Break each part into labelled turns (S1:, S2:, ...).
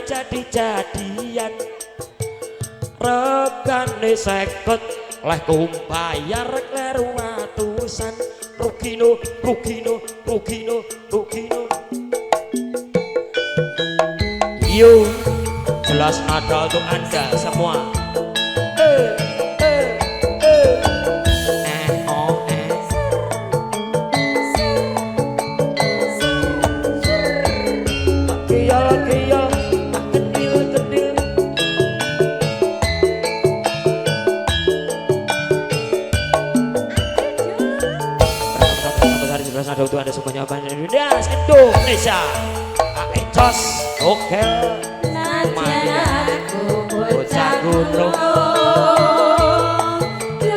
S1: jadi-jadian regane 50 leh kumbayar kleru atusan rugino yo jelas ada untuk anda semua ada untuk anda semuanya Indonesia Aecos oke
S2: Nadia aku bocah gunung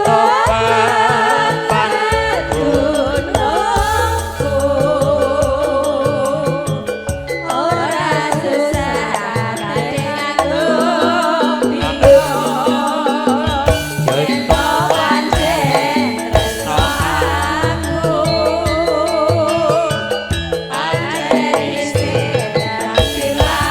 S2: topan gunungku ora susah kate aku bingung kita pancen tresno aku pancen istilah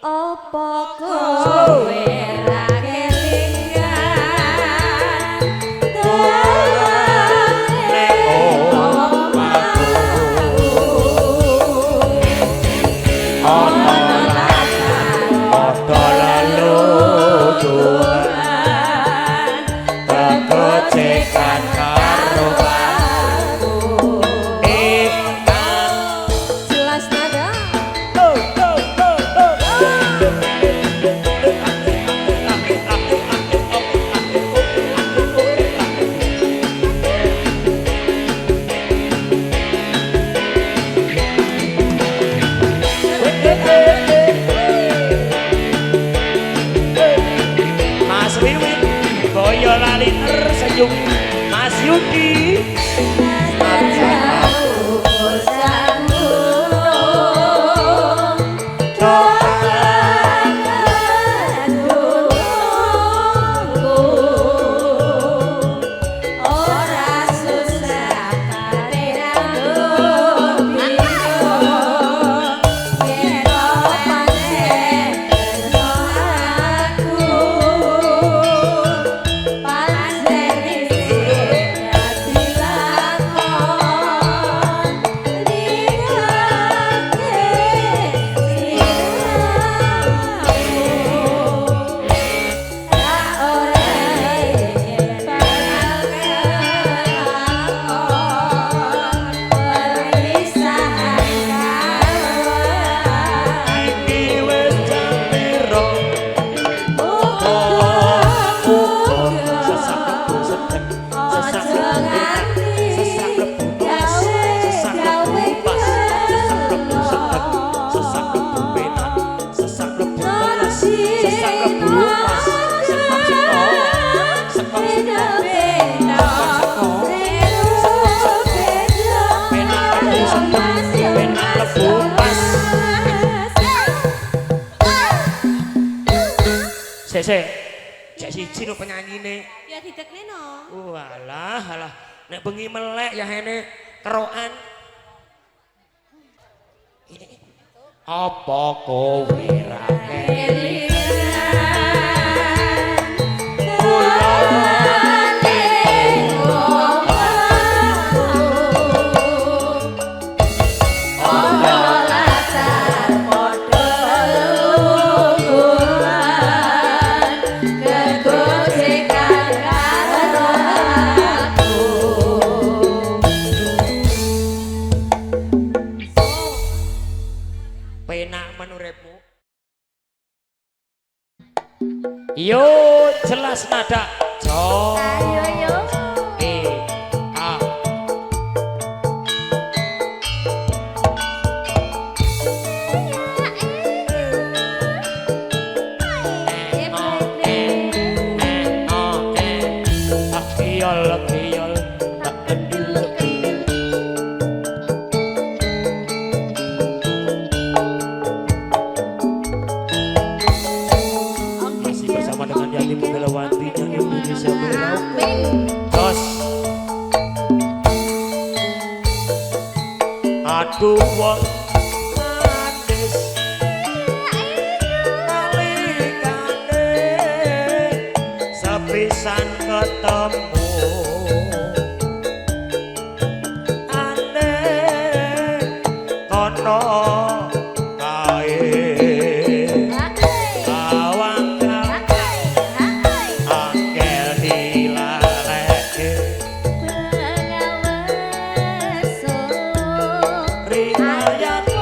S2: Opo kowe ra kelingan tole omahku ana padha lelungan kegocekan karo aku jelas nada Mas Wiwit boyo lali tersenyum Mas Yuki Cek siji no penyanyine.
S3: Ya didekne no.
S1: Walah, alah. Nek bengi melek ya hene kerokan. Apa kowe ra kelingan?
S2: Kegocekan
S1: penak menurutmu.
S2: Yo jelas nada Jo
S3: Ayo yo.
S2: A Kiol tak kendil masih bersama dengan Yati Megalawantinya Indonesia Berau Jos aduh wong manis alikane sepisan ketemu aneh kono kae awang angel dilaleke riwayatku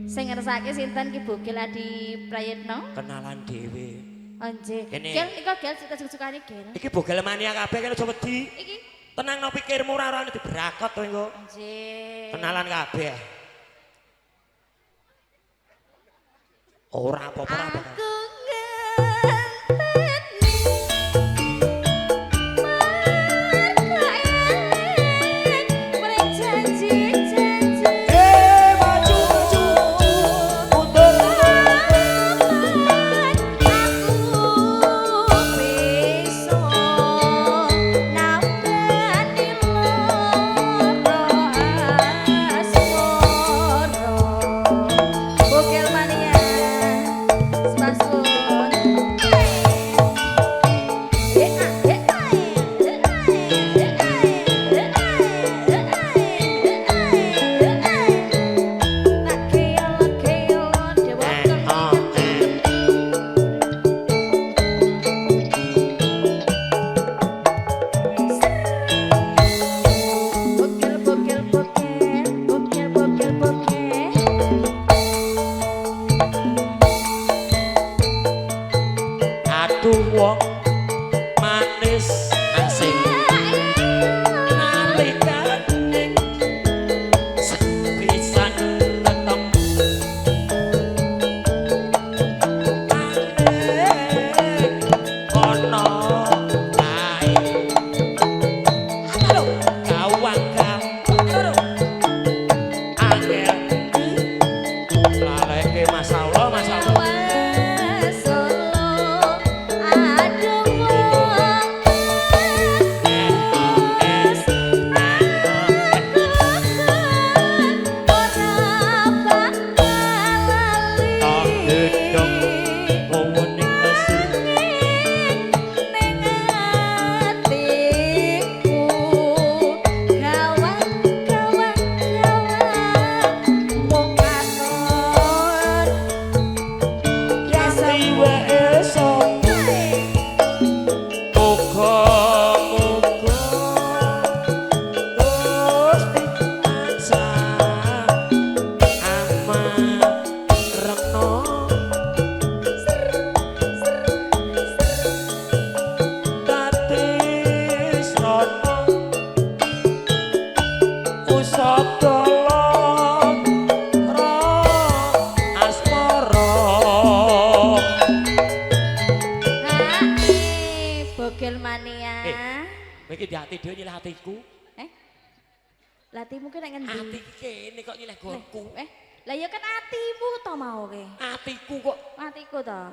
S3: Sing ngersake sinten Ki Bogil Adi Prayitno?
S1: kenalan dhewe.
S3: Onje.
S1: Kene.
S3: Gel iko gel suka-sukane gel.
S1: Iki bogel mania kabeh kene aja wedi.
S3: Iki.
S1: Tenang no pikirmu ora ono dibrakot to engko.
S3: Onje.
S1: Kenalan kabeh. Ora apa-apa ora apa-apa.
S3: Aku ngenteni margae janji-janji
S1: Maju mundur
S3: aku bisa nambani loro asmara Bogel mania Mas
S1: dhewe nyilih atiku.
S3: Latimu ki nek ngendi?
S1: Ati kene kok nyilih gonku.
S3: Lah ya kan atimu to mau ke.
S1: Atiku kok.
S3: Atiku to.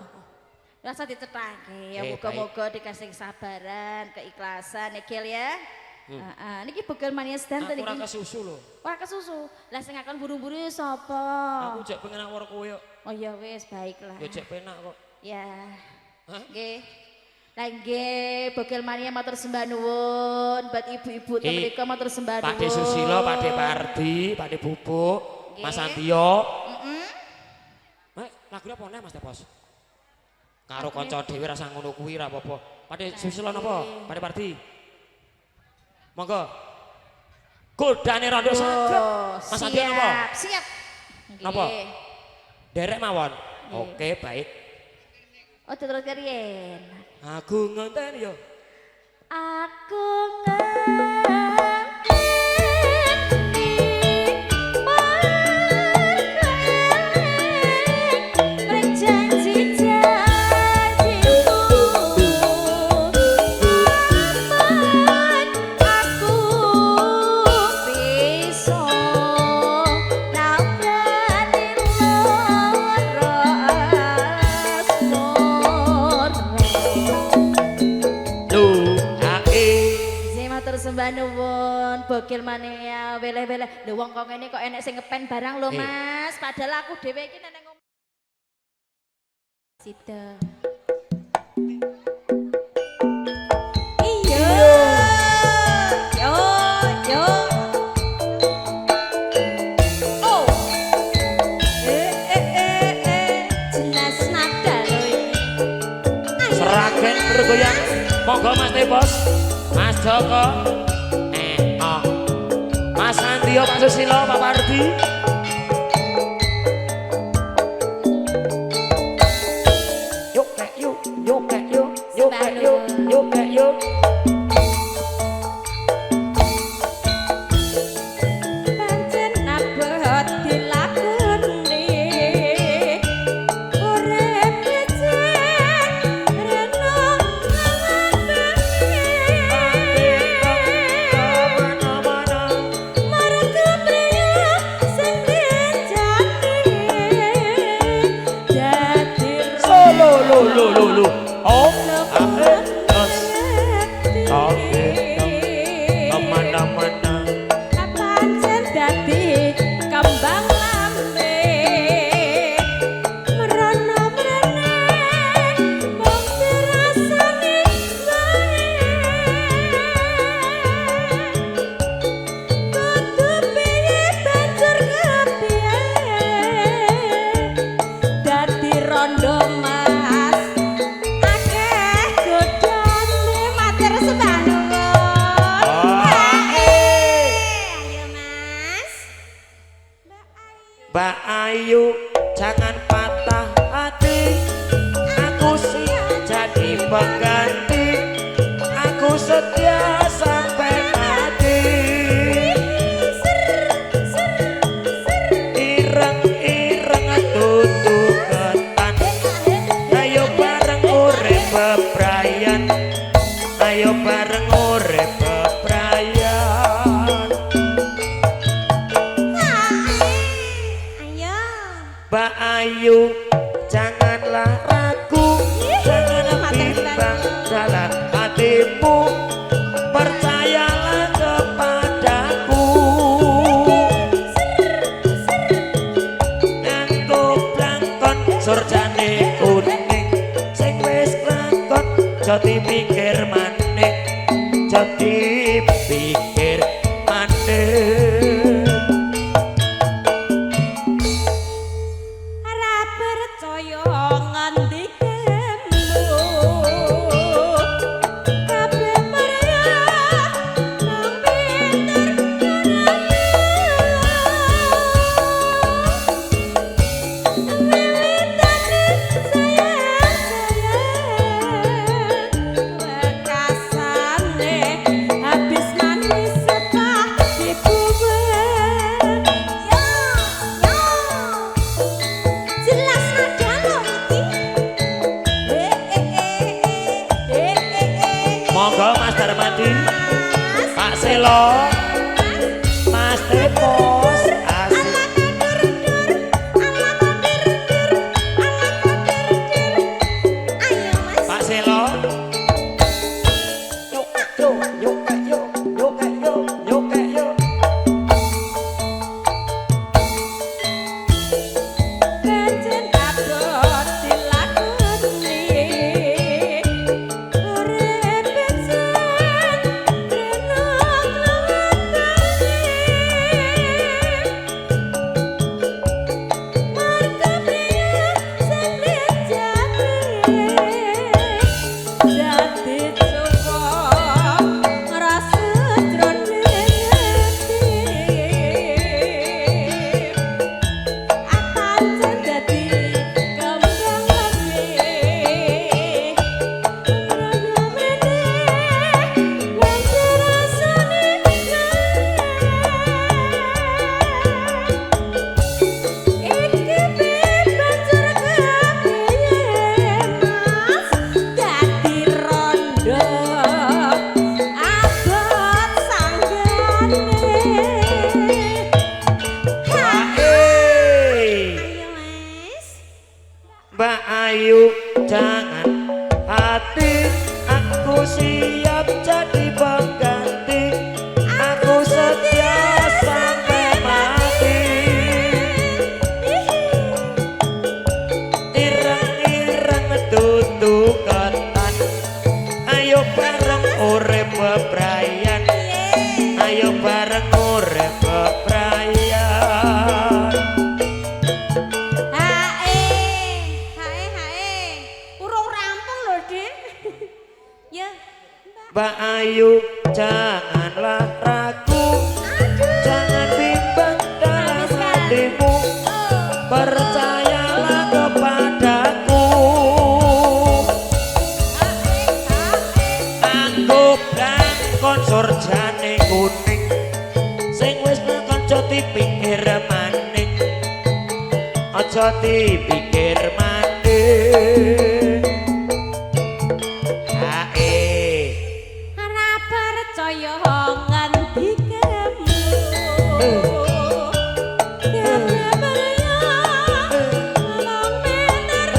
S3: Rasa dicethake ya muga-muga dikasih kesabaran, keikhlasan ya Gil ya. Heeh, niki Bogel Mania sedanten iki.
S1: Aku ora kesusu lho.
S3: Ora kesusu. Lah sing akan buru-buru sapa?
S1: Aku jek pengen awor kowe yo.
S3: Oh ya wis baiklah.
S1: Ya jek penak kok.
S3: Ya. Nggih. Lah nggih Bogel Mania matur sembah nuwun buat ibu-ibu ten mriku matur sembah nuwun.
S1: Pak De Susilo, Pak De Pardi, Pak De Bubuk, Mas Antio. Lagune apa neh Mas Depos? Karo kanca dhewe rasa ngono kuwi ora apa-apa. Pak De Susilo napa? Pak De Pardi. Monggo. Godane rondo saged. Mas Antio napa?
S3: Siap.
S1: Napa? Derek mawon. Oke, baik.
S3: Oh, terus keriyen.
S1: Aku ngenteni yo.
S3: Aku ngenteni sembah nuwun Bogel Mania weleh-weleh lho wong kok ngene kok enek sing ngepen barang lho Mas padahal aku dhewe iki nek ngomong sida iya yo oh jelas nada lho iki
S1: Seragen bergoyang monggo Mas Tebos Mas Joko, Mas Antio, Pak Susilo, Pak Pardi. Yuk kek yuk, yuk kek yuk, yuk kek yuk, yuk kek yuk.
S3: Pancen abot dilakoni urip becik reno
S1: Lu oh terus oke kemana-mana
S3: pancen dadi kembang lambe merono mrene mung dirasani kudu piye banjur kepiye dadi rondo
S1: Mbak Ayu jangan patah hati aku sih jadi pengganti aku setia sampai mati ireng-ireng tutuketan ayo bareng urip bebrayan ayo bareng urip Mbak Ayu janganlah ragu jangan bimbang dalam hatimu percayalah kepadaku nganggo blangkon surjane kuning sing wis klakon jati pikir maning jati pikir maning Selo Mas Tepos asik Pak Selo yuk yuk yuk yuk yuk yuk yuk yuk
S3: Pancen abot dilakoni urip pisan renung marga priya sendiri jati cukup rasa jroning ati pancen dadi kembang ati umrono meneh wong dirasani iki banjur kepiye mas dadi rondo abot sanggane ayo mas
S1: Mbak Ayu jangan hati aku siap jadi pengganti aku setia sampai mati ireng-ireng tutukan ayo bareng urip bebrayan ayo bareng urip bebrayan
S3: hae urung rampung lho Den ya
S1: Mbak Ayu janganlah ragu jangan bimbang dalam hatimu percayalah kepadaku aku blangkon surjane kuning sing wis kanca dipikir maning aja dipikir maning hae
S3: ora percaya ngandikamu ya berbaya ngomong bener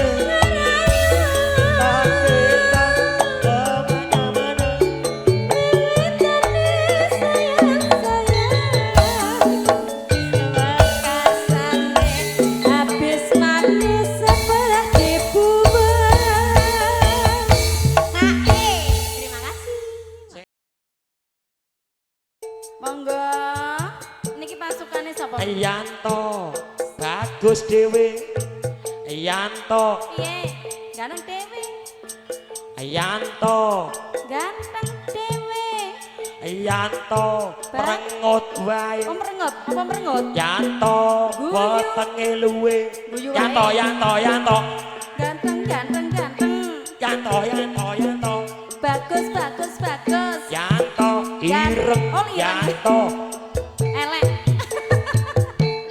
S3: habis manis sebelah dibuang terima kasih monggo niki pasukane sapa
S1: Yanto bagus dhewe Yanto
S3: piye ganteng dhewe
S1: Yanto
S3: ganteng dhewe
S1: Yanto merengut wae
S3: merengut apa merengut
S1: Yanto
S3: Guyu.
S1: wetenge luwe
S3: Guyu
S1: Yanto
S3: wae.
S1: Yanto Yanto
S3: ganteng ganteng ganteng
S1: Yanto Yanto Yanto
S3: bagus bagus bagus
S1: Yanto ireng
S3: Oh, ireng.
S1: Yanto
S3: elek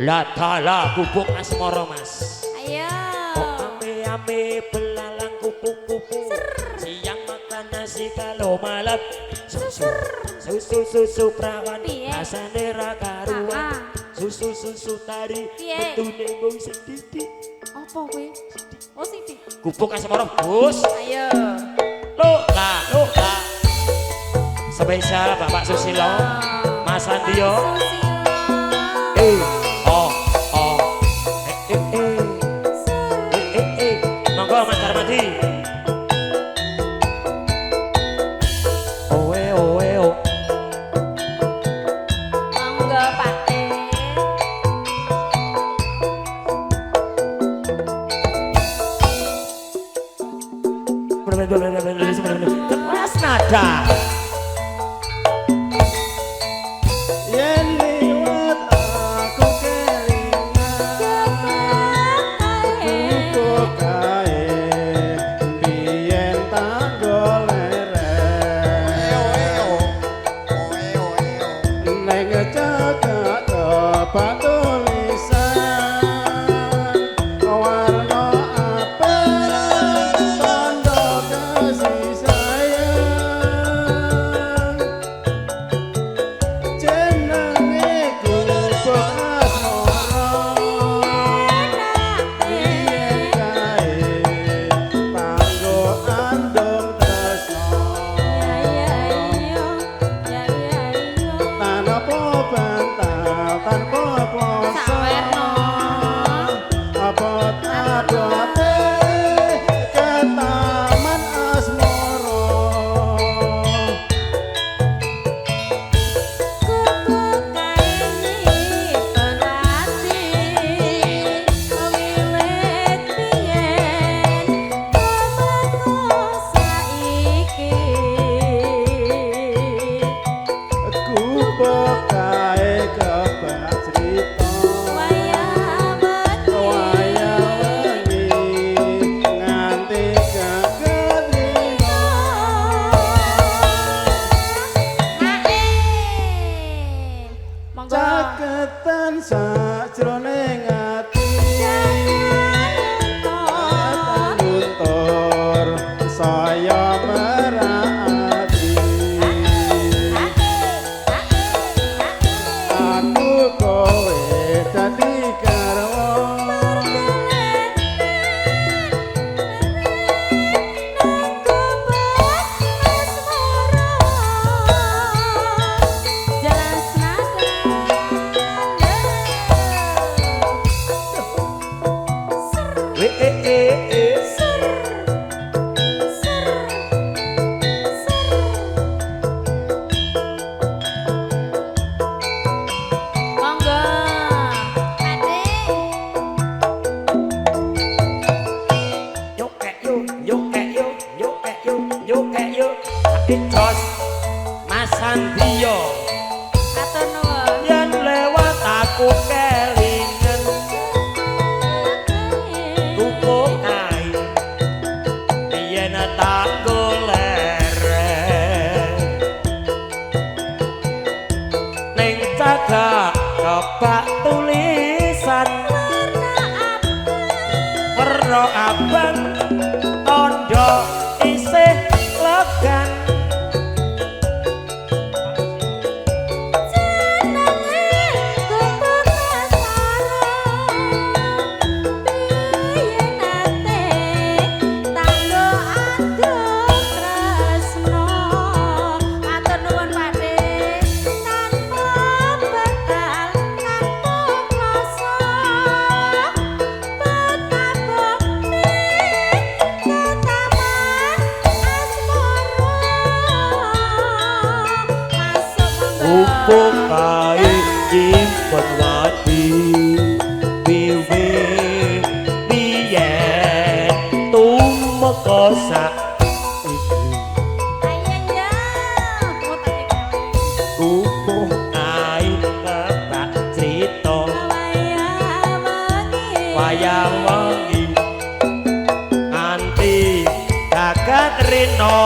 S1: la tala kubuk asmara mas
S3: ayo
S1: ame belalang kupu-kupu siang makan nasi kalau malam susu perawan
S3: Piye?
S1: rasane ra karuan
S3: Ah,
S1: susu tari
S3: Piye?
S1: metune mung sithik
S3: apa kowe oh sithik
S1: kubuk asmara bus
S3: ayo
S1: lo la spesial Bapak Susilo Mas Andio monggo Mas Darmadi oe
S3: monggo Pak
S1: Mas nada
S2: Yen liwat aku kelingan kok kae biyen tak goleren ning cagak tepat tulisan warna apel tanda kasih sayang lara abang tondo isih legan Upuk kae nyimpen wadi piwe biyen tumeka sak upuk kae kebak crita wayang wengi nganti dagat rena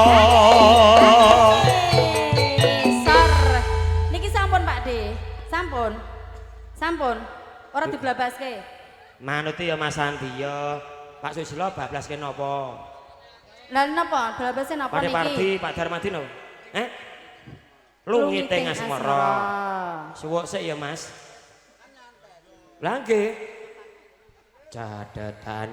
S3: Sampun, ora diblabaske.
S1: Manut ya Mas Andi ya. Pak Susilo bablaske napa?
S3: Lah napa? Blabase napa
S1: Pak
S3: niki?
S1: Parti, Pak Darmadi no. Lungiting asmara. Suwuk sik ya Mas. Lah nggih. Cadetan.